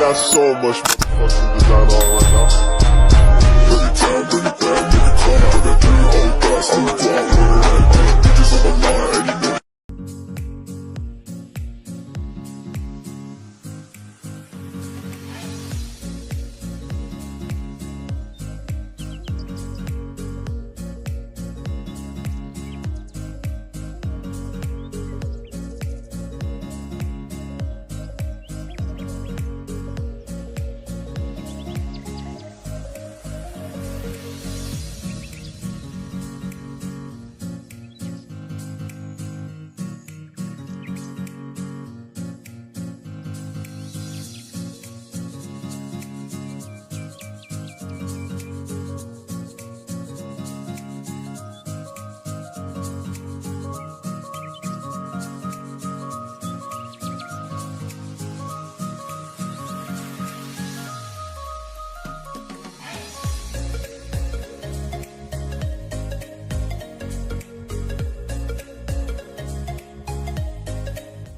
got so much motherfucking design on right now. Bring it down, nigga, come out, got 3 whole thoughts, I'm the guap with it, like, bitches on my line, and you know.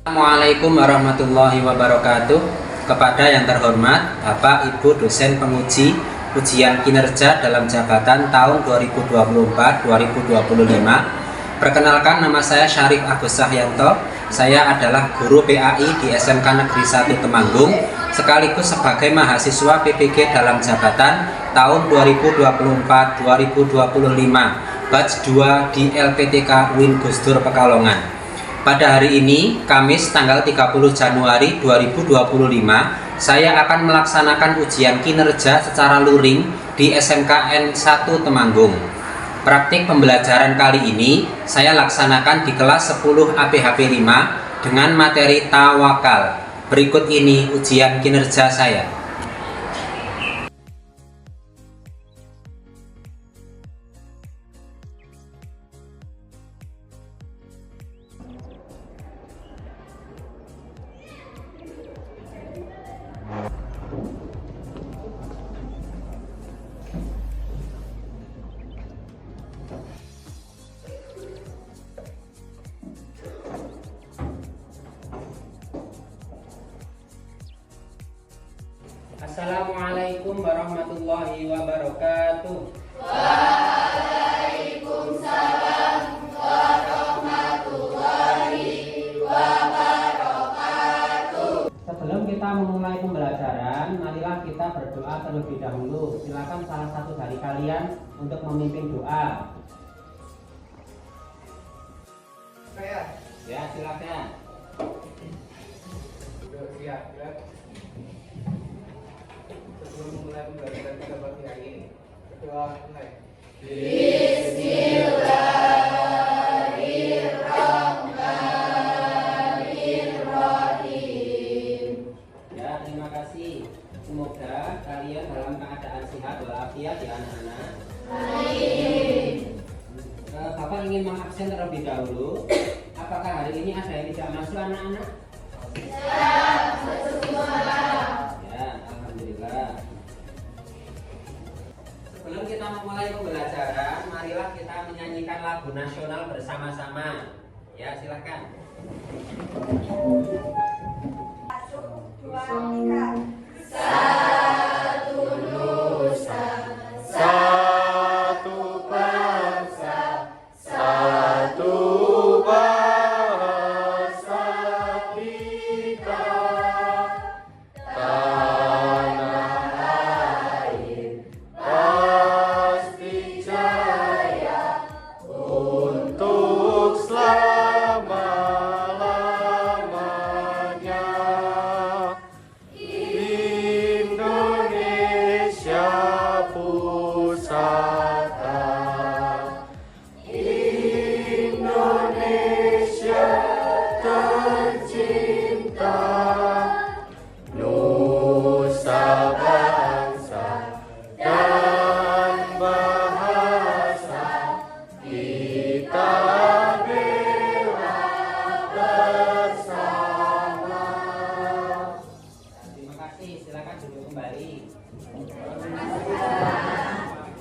Assalamualaikum warahmatullahi wabarakatuh. Kepada yang terhormat Bapak Ibu dosen penguji ujian kinerja dalam jabatan tahun 2024-2025. Perkenalkan, nama saya Syarif Agus Cahyanto. Saya adalah guru PAI di SMK Negeri 1 Temanggung, sekaligus sebagai mahasiswa PPG dalam jabatan tahun 2024-2025 batch 2 di LPTK UIN Gus Dur Pekalongan. Pada hari ini, Kamis tanggal 30 Januari 2025, saya akan melaksanakan ujian kinerja secara luring di SMKN 1 Temanggung. Praktik pembelajaran kali ini saya laksanakan di kelas 10 APHP 5 dengan materi tawakal. Berikut ini ujian kinerja saya. Assalamualaikum warahmatullahi wabarakatuh. Waalaikumsalam warahmatullahi wabarakatuh. Sebelum kita memulai pembelajaran, marilah kita berdoa terlebih dahulu. Silakan salah satu dari kalian untuk memimpin doa. Saya. Ya, silakan. Siap. Sebelum memulai pembelajaran pada pagi hari ini, berdoa mulai. Bismillahirrahmanirrahim. Ya, terima kasih. Semoga kalian dalam keadaan sehat walafiat ya anak-anak. Amin. Bapak ingin mengabsen terlebih dahulu. Apakah hari ini ada yang tidak masuk anak-anak? Ya, alhamdulillah. Sebelum kita memulai pembelajaran, marilah kita menyanyikan lagu nasional bersama-sama. Ya, silakan. 1, 2, 3. Satu nusa, satu bangsa, satu bahasa kita, tanah air pasti jaya untuk selama-lamanya. Indonesia pusaka, Indonesia tercinta, nusa bangsa dan bahasa kita bela bersama. Terima kasih, silakan duduk kembali.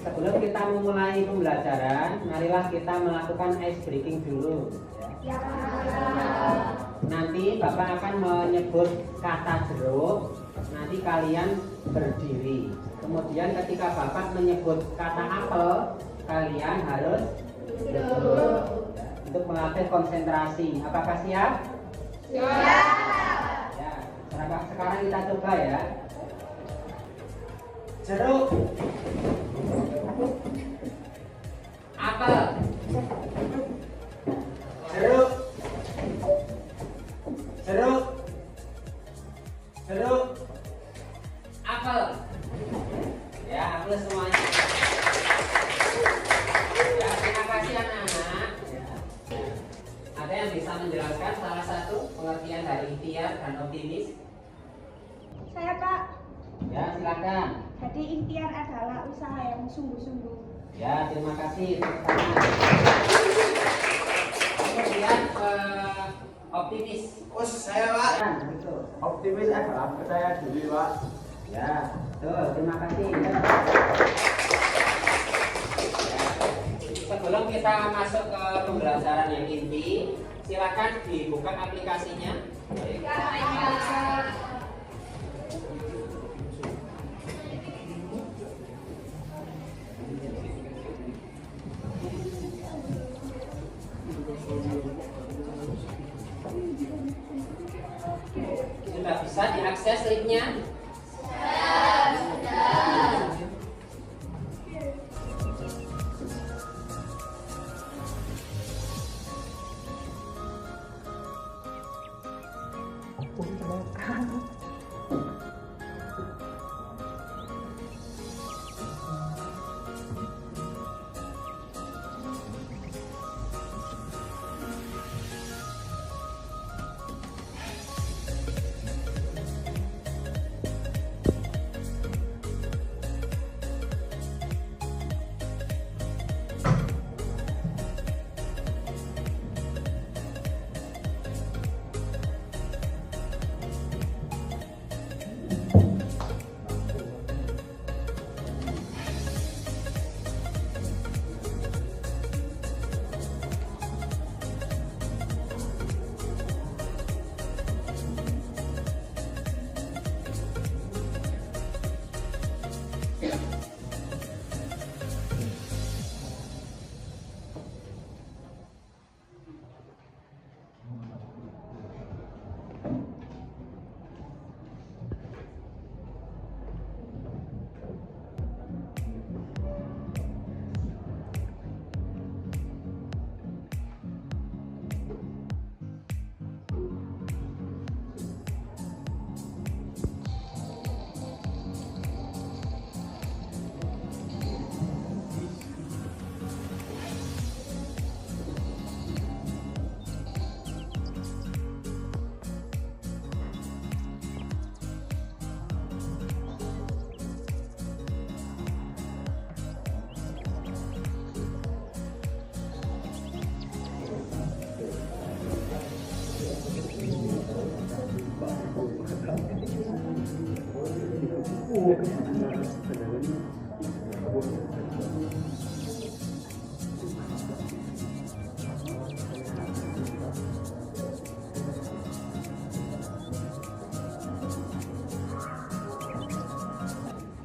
Sebelum kita memulai pembelajaran, marilah kita melakukan ice breaking dulu. Ya. nanti Bapak akan menyebut kata jeruk, nanti kalian berdiri. Kemudian ketika Bapak menyebut kata apel, kalian harus duduk untuk melatih konsentrasi. Apakah siap? Siap. Ya, sekarang kita coba ya. Jeruk, apel, jeruk, jeruk, jeruk, apel. Ya, apel semuanya. Ya, terima kasih anak-anak. Ya. Ada yang bisa menjelaskan salah satu pengertian dari ikhtiar dan optimis? Saya Pak, Ya, silakan. jadi ikhtiar adalah usaha yang sungguh-sungguh. Ya, terima kasih. Kemudian optimis. Saya Pak. Ya, betul. Optimis adalah percaya diri Pak. Ya, betul. Terima kasih. Ya. Sebelum kita masuk ke pembelajaran yang inti, silakan dibuka aplikasinya. Sudah bisa diakses linknya?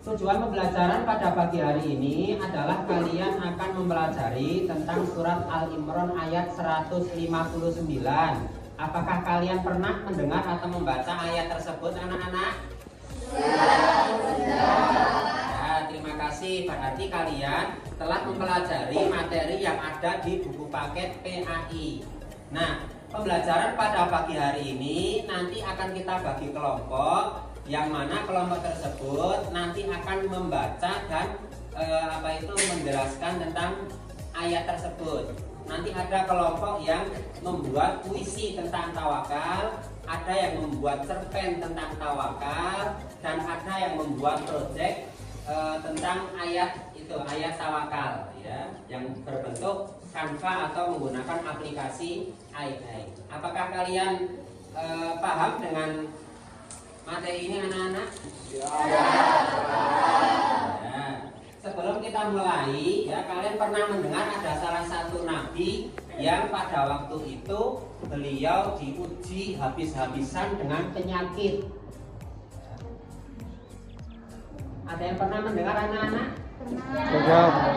Tujuan pembelajaran pada pagi hari ini adalah kalian akan mempelajari tentang surat Al-Imran ayat 159. Apakah kalian pernah mendengar atau membaca ayat tersebut, anak-anak? Ya, terima kasih. Berarti kalian telah mempelajari materi yang ada di buku paket PAI. Nah, pembelajaran pada pagi hari ini nanti akan kita bagi kelompok, yang mana kelompok tersebut nanti akan membaca dan menjelaskan tentang ayat tersebut. Nanti ada kelompok yang membuat puisi tentang tawakal, ada yang membuat cerpen tentang tawakal, dan ada yang membuat proyek tentang ayat tawakal, ya, yang berbentuk Canva atau menggunakan aplikasi AI. Apakah kalian paham dengan materi ini, anak-anak? Ya. Sebelum kita mulai, ya, kalian pernah mendengar ada salah satu nabi yang pada waktu itu beliau diuji habis-habisan dengan penyakit. Ada yang pernah mendengar anak-anak?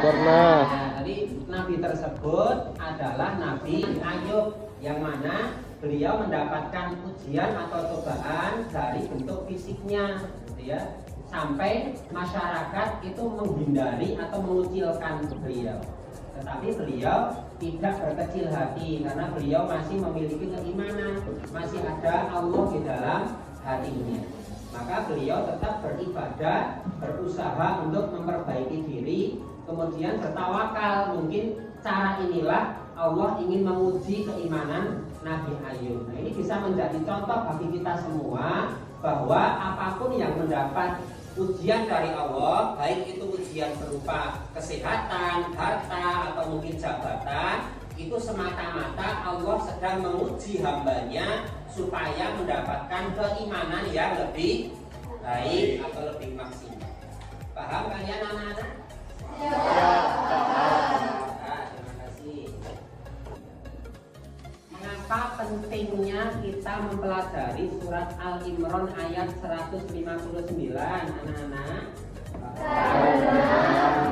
Pernah. Nah, tadi Nabi tersebut adalah Nabi Ayub, yang mana beliau mendapatkan ujian atau cobaan dari bentuk fisiknya, gitu ya, sampai masyarakat itu menghindari atau mengucilkan beliau. Tetapi beliau tidak berkecil hati karena beliau masih memiliki keimanan, masih ada Allah di dalam hatinya. Maka beliau tetap beribadah, berusaha untuk memperbaiki diri, kemudian bertawakal. Mungkin cara inilah Allah ingin menguji keimanan Nabi Ayub. Nah, ini bisa menjadi contoh bagi kita semua bahwa apapun yang mendapat ujian dari Allah, baik itu ujian berupa kesehatan, harta, atau mungkin jabatan, itu semata-mata Allah sedang menguji hambanya supaya mendapatkan keimanan yang lebih baik atau lebih maksimal. Paham kalian anak-anak? Ya, terima kasih. Mengapa pentingnya kita mempelajari surat Al-Imran ayat 159, anak-anak? Karena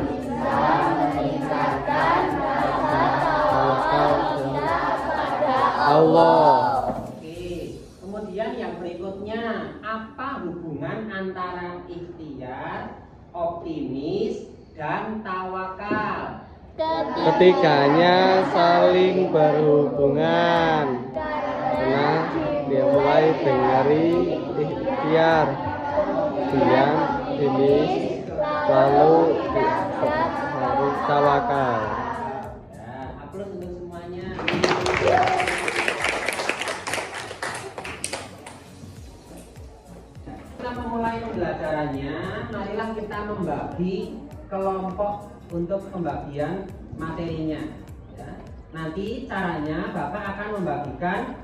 bisa meningkatkan rasa tawakal kita pada Allah. Oke, kemudian yang berikutnya, apa hubungan antara ikhtiar, optimis, dan tawakal? Ketiganya saling berhubungan karena dia mulai dari ikhtiar, diam, optimis, lalu harus tawakal. Ya, aplaus untuk semuanya. Kita memulai pembelajarannya, marilah kita membagi kelompok untuk pembagian materinya. Ya. Nanti caranya Bapak akan membagikan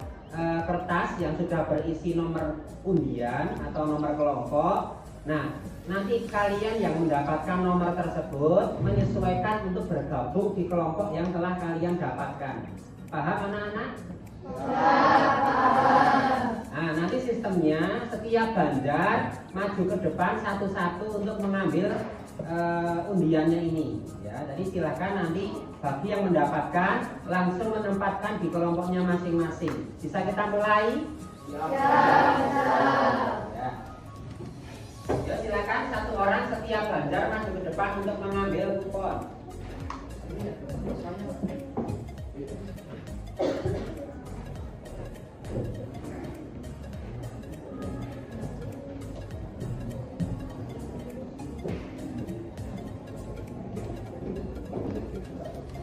kertas yang sudah berisi nomor undian atau nomor kelompok. Nah, nanti kalian yang mendapatkan nomor tersebut menyesuaikan untuk bergabung di kelompok yang telah kalian dapatkan. Paham anak-anak? Nah, nanti sistemnya setiap bandar maju ke depan satu-satu untuk mengambil undiannya ini. Ya, jadi silakan nanti bagi yang mendapatkan langsung menempatkan di kelompoknya masing-masing. Bisa kita mulai? Ya. Ya, silakan satu orang setiap bandar maju ke depan untuk mengambil kupon.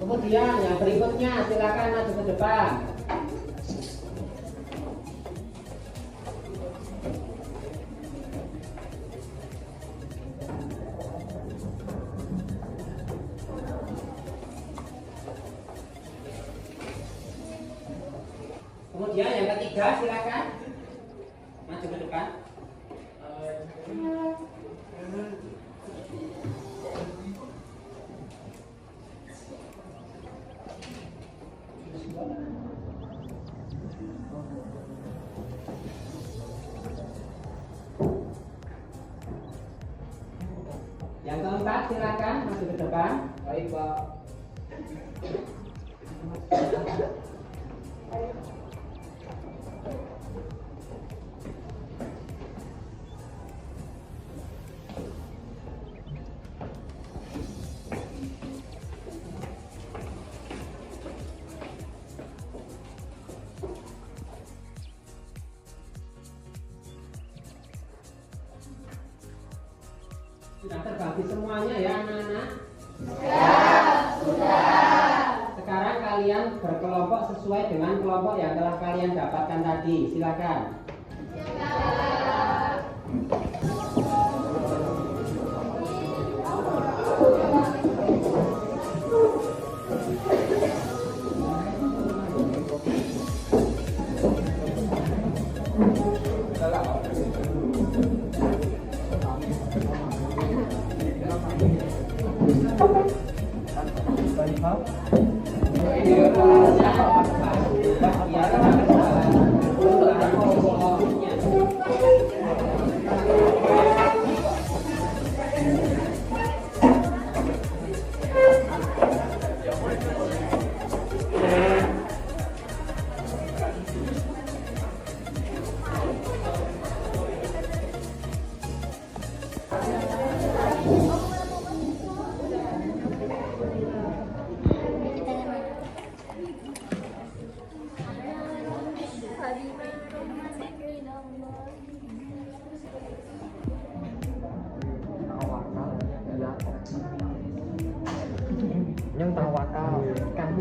Kemudian yang berikutnya silakan maju ke depan. Kemudian yang ketiga silakan maju ke depan. Yang keempat silakan maju ke depan. Baik, Pak. Sudah terbagi semuanya ya anak-anak? Sudah. Sekarang kalian berkelompok sesuai dengan kelompok yang telah kalian dapatkan tadi. Silakan. Silakan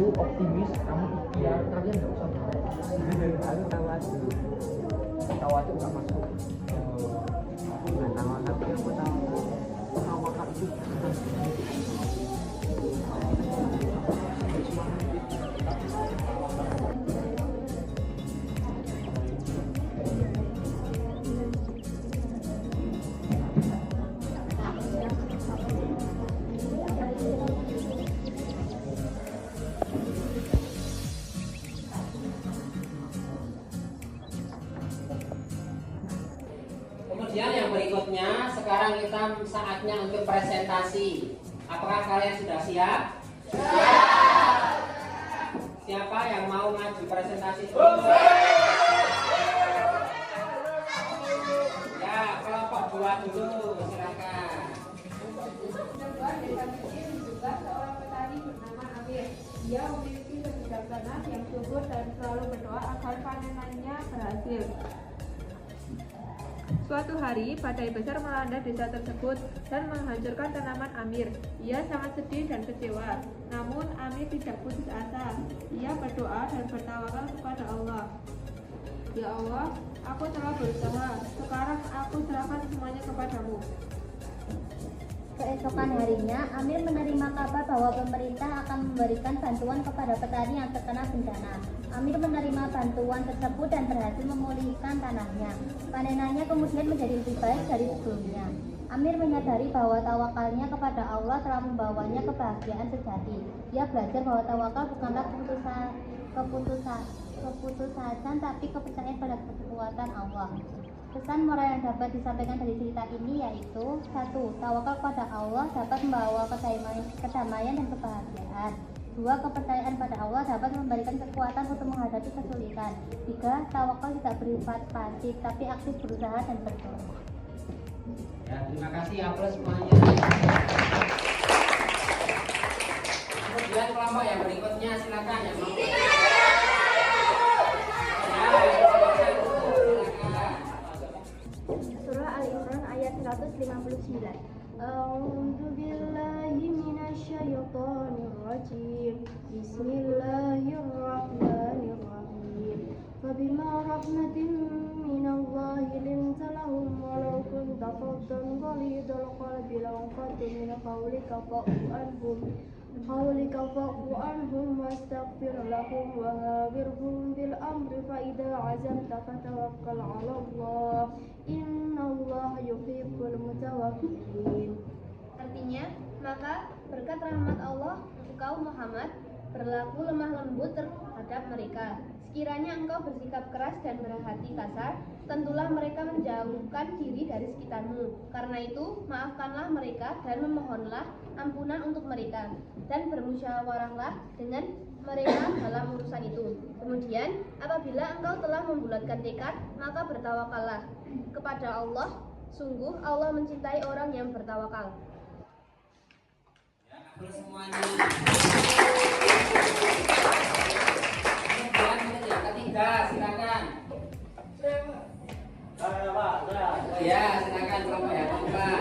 Aku optimis, kamu ikhtiar, kalian nggak usah marah. Aku tawadu. Tawadu nggak masuk. Nah, tawakal itu apa tawakal? Tawakal itu Kemudian yang berikutnya, sekarang kita saatnya untuk presentasi. Apakah kalian sudah siap? Siap. Siapa yang mau maju presentasi? Ya, kelompok 2 dulu, silakan. Sebuah desa kecil juga seorang petani bernama Amir. Dia memiliki sebidang tanah yang subur dan selalu berdoa agar panenannya berhasil. Suatu hari, badai besar melanda desa tersebut dan menghancurkan tanaman Amir. Ia sangat sedih dan kecewa. Namun, Amir tidak putus asa. Ia berdoa dan bertawakal kepada Allah. Ya Allah, aku telah berusaha. Sekarang aku serahkan semuanya kepadamu. Keesokan harinya, Amir menerima kabar bahwa pemerintah akan memberikan bantuan kepada petani yang terkena bencana. Amir menerima bantuan tersebut dan berhasil memulihkan tanahnya. Panenannya kemudian menjadi lebih baik dari sebelumnya. Amir menyadari bahwa tawakalnya kepada Allah telah membawanya kebahagiaan sejati. Ia belajar bahwa tawakal bukanlah keputusasaan, tapi kepercayaan pada kekuatan Allah. Pesan moral yang dapat disampaikan dari cerita ini yaitu 1. Tawakal kepada Allah dapat membawa kedamaian dan kebahagiaan. 2. Kepercayaan pada Allah dapat memberikan kekuatan untuk menghadapi kesulitan. 3. Tawakal tidak bersifat pasif, tapi aktif berusaha dan berdoa. Ya, terima kasih aplaus semuanya. Kemudian kelompok yang berikutnya, silakan yang mau. Surah Al-Imran ayat 159. A'udzu billahi minasyaitonir rajim. Bismillahirrahmanirrahim. Fabima rahmatin minallahi linta lahum walau kunta faddan ghalidal qalbi lanfaddu min hawlika fa'fu anhum wastaghfir lahum wa hawirhum bil amri fa idza azamta fatawakkal 'ala Allah innallaha yuhibbul mutawakkilin. Artinya, maka berkat rahmat Allah engkau Muhammad berlaku lemah lembut terhadap mereka. Sekiranya engkau bersikap keras dan berhati kasar, tentulah mereka menjauhkan diri dari sekitarmu. Karena itu, maafkanlah mereka dan memohonlah ampunan untuk mereka, dan bermusyawarahlah dengan mereka dalam urusan itu. Kemudian, apabila engkau telah membulatkan tekad, maka bertawakallah kepada Allah. Sungguh Allah mencintai orang yang bertawakal. Terus semuanya. Kemudian yang ketiga, silakan. Ya, silakan kelompok yang keempat.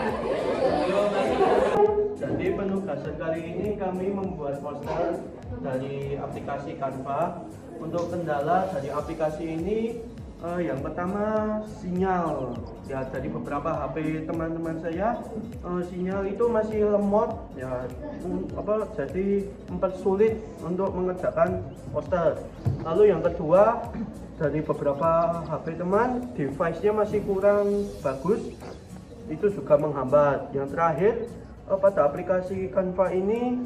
Jadi penugasan kali ini kami membuat poster dari aplikasi Canva. Untuk kendala dari aplikasi ini yang pertama sinyal. Ya, dari beberapa HP teman-teman saya sinyal itu masih lemot ya, jadi mempersulit untuk mengerjakan poster. Lalu yang kedua, dari beberapa HP teman device-nya masih kurang bagus, itu juga menghambat. Yang terakhir, pada aplikasi Canva ini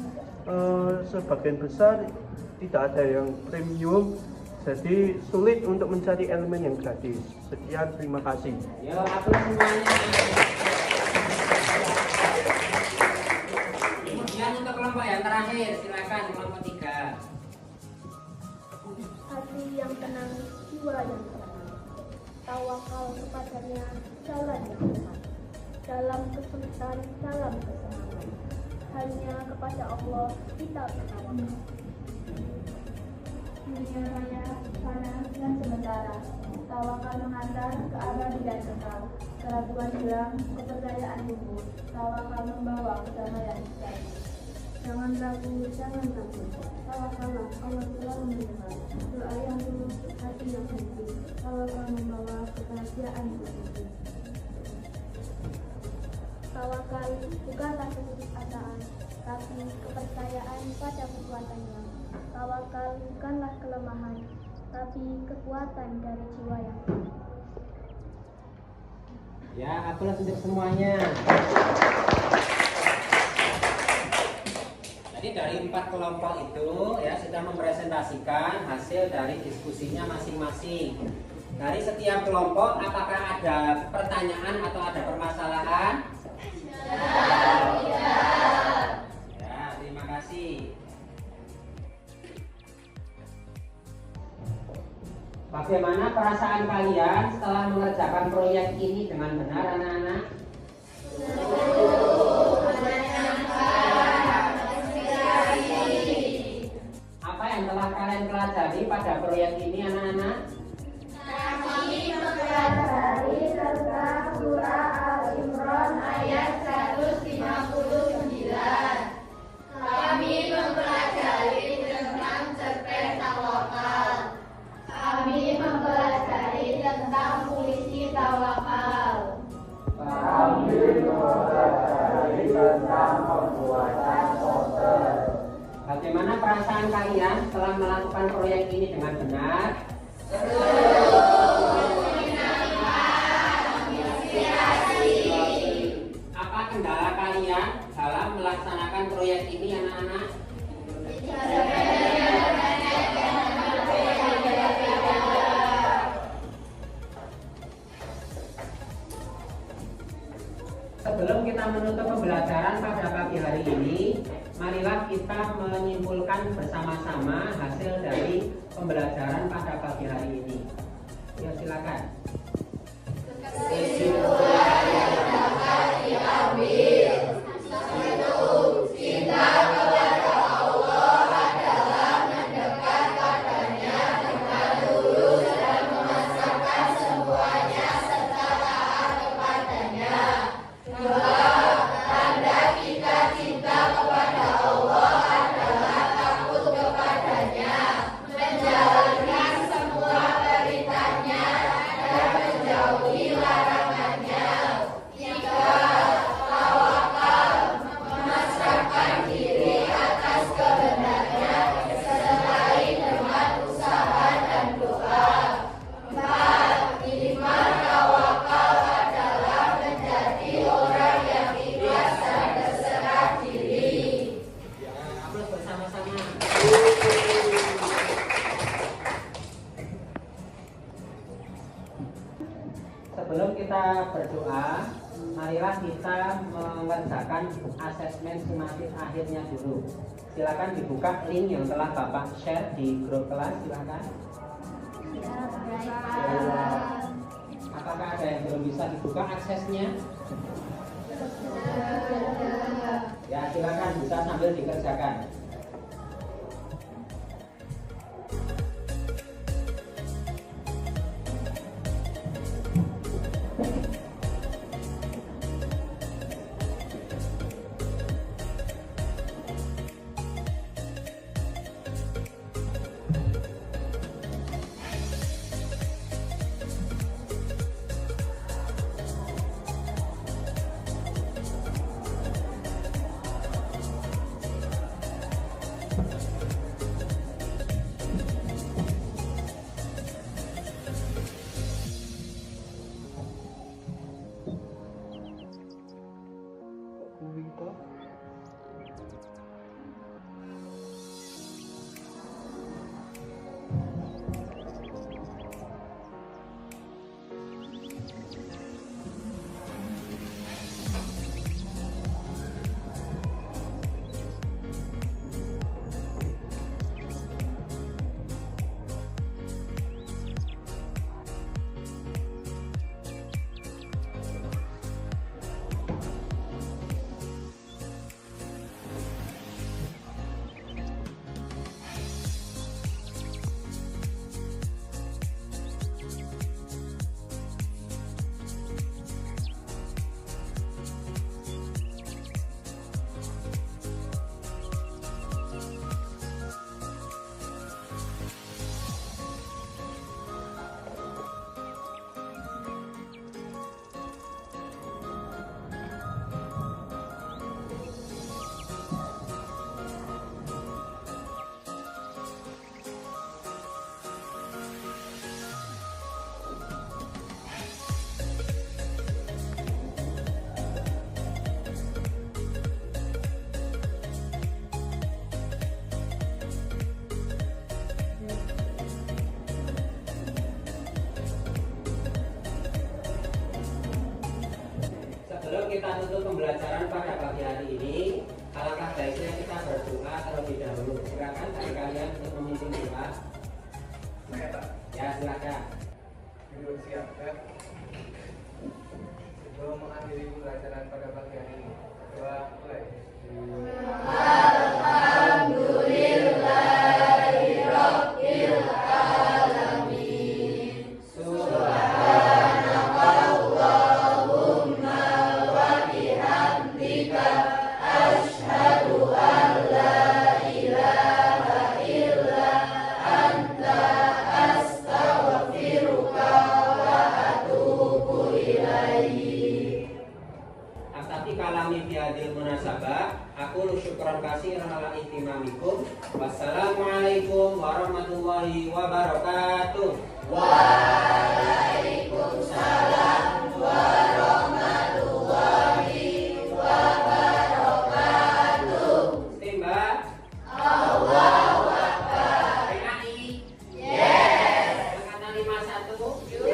sebagian besar tidak ada yang premium, jadi sulit untuk mencari elemen yang gratis. Sekian, terima kasih. Yo, aplaus semuanya. Kemudian untuk kelompok yang terakhir, silakan kelompok 3. Hati yang tenang, jiwa yang tenang. Tawakal kepadanya, jalan yang benar. Dalam kesulitan, dalam kesenangan. Hanya kepada Allah kita bertawakal. Dunia raya, panas dan sementara. Tawakal mengantar ke arah tidak kekal. Keraguan hilang, kepercayaan tumbuh. Tawakal membawa kedamaian sejati. Jangan ragu, jangan takut. Tawakallah, Allah selalu mendengar. Doa yang tulus, hati yang suci. Tawakal membawa kebahagiaan sejati. Tawakal bukanlah keputusasaan, tapi kepercayaan pada kekuatannya. Tawakal bukanlah kelemahan, tapi kekuatan dari jiwa yang kuat. Ya, aplaus untuk semuanya. Jadi dari 4 kelompok itu ya sudah mempresentasikan hasil dari diskusinya masing-masing. Dari setiap kelompok apakah ada pertanyaan atau ada permasalahan? Ya, terima kasih. Bagaimana perasaan kalian setelah mengerjakan proyek ini dengan benar, anak-anak? Apa yang telah kalian pelajari pada proyek ini, anak-anak? Kami mempelajari tentang surah Al-Imran ayat 159. Kami mempelajari tentang cerpen tawakal. Kami mempelajari tentang puisi tawakal. Kami mempelajari tentang pembuatan poster. Bagaimana perasaan kalian setelah melakukan proyek ini dengan benar? Apa kendala kalian dalam melaksanakan proyek ini, anak-anak? Sebelum kita menutup pembelajaran pada pagi hari ini, marilah kita menyimpulkan bersama-sama hasil dari pembelajaran pada pagi hari ini. Ya, silakan. Kesimpulan yang dapat diambil. 1. Cinta kepada Allah adalah mendekat padanya dengan tulus dan memasrahkan semuanya serta taat kepadanya. 2. Tanda kita cinta kepada Allah adalah takut kepadanya, menjalankan semua perintahnya dan menjauhi larangannya. 3. Tawakal, memasrahkan diri atas kehendaknya disertai dengan usaha dan doa. 4. Minimal tawakal adalah menjadi orang yang ikhlas dan berserah diri. Ya, aplaus bersama-sama. Sebelum kita berdoa, marilah kita mengerjakan asesmen sumatif akhirnya dulu. Silakan dibuka link yang telah Bapak share di grup kelas, silakan. Apakah ada yang belum bisa dibuka aksesnya? Ya, silakan bisa sambil dikerjakan. kita tutup pembelajaran pada pagi hari ini, alangkah baiknya kita berdoa terlebih dahulu. Silakan dari kalian untuk memimpin doa. Saya Pak. Ya, silakan. Duduk siap ya. Sebelum mengakhiri pembelajaran pada pagi hari ini, doa mulai. Tapi kalami biadil munasabah, aku syukran kasih ala ihtimamikum. Wassalamualaikum warahmatullahi wabarakatuh. Waalaikumsalam warahmatullahi wabarakatuh. Tembak. Allahu Akbar. PKI. Yes. Angkatan 51. Yuk.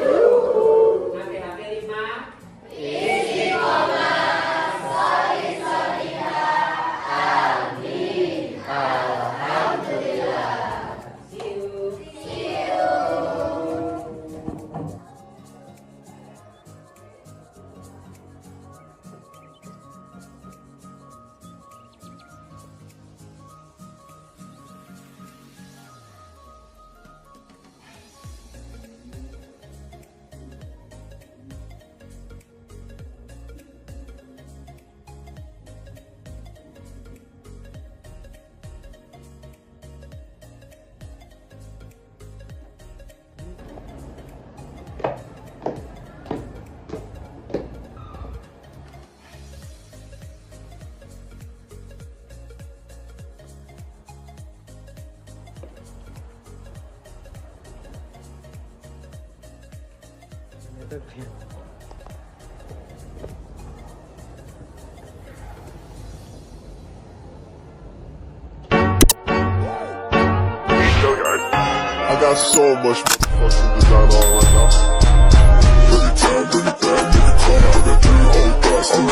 HP 5. I got so much motherfucking design on right now. Every time, every bad nigga come out, that 3 whole thoughts, I'm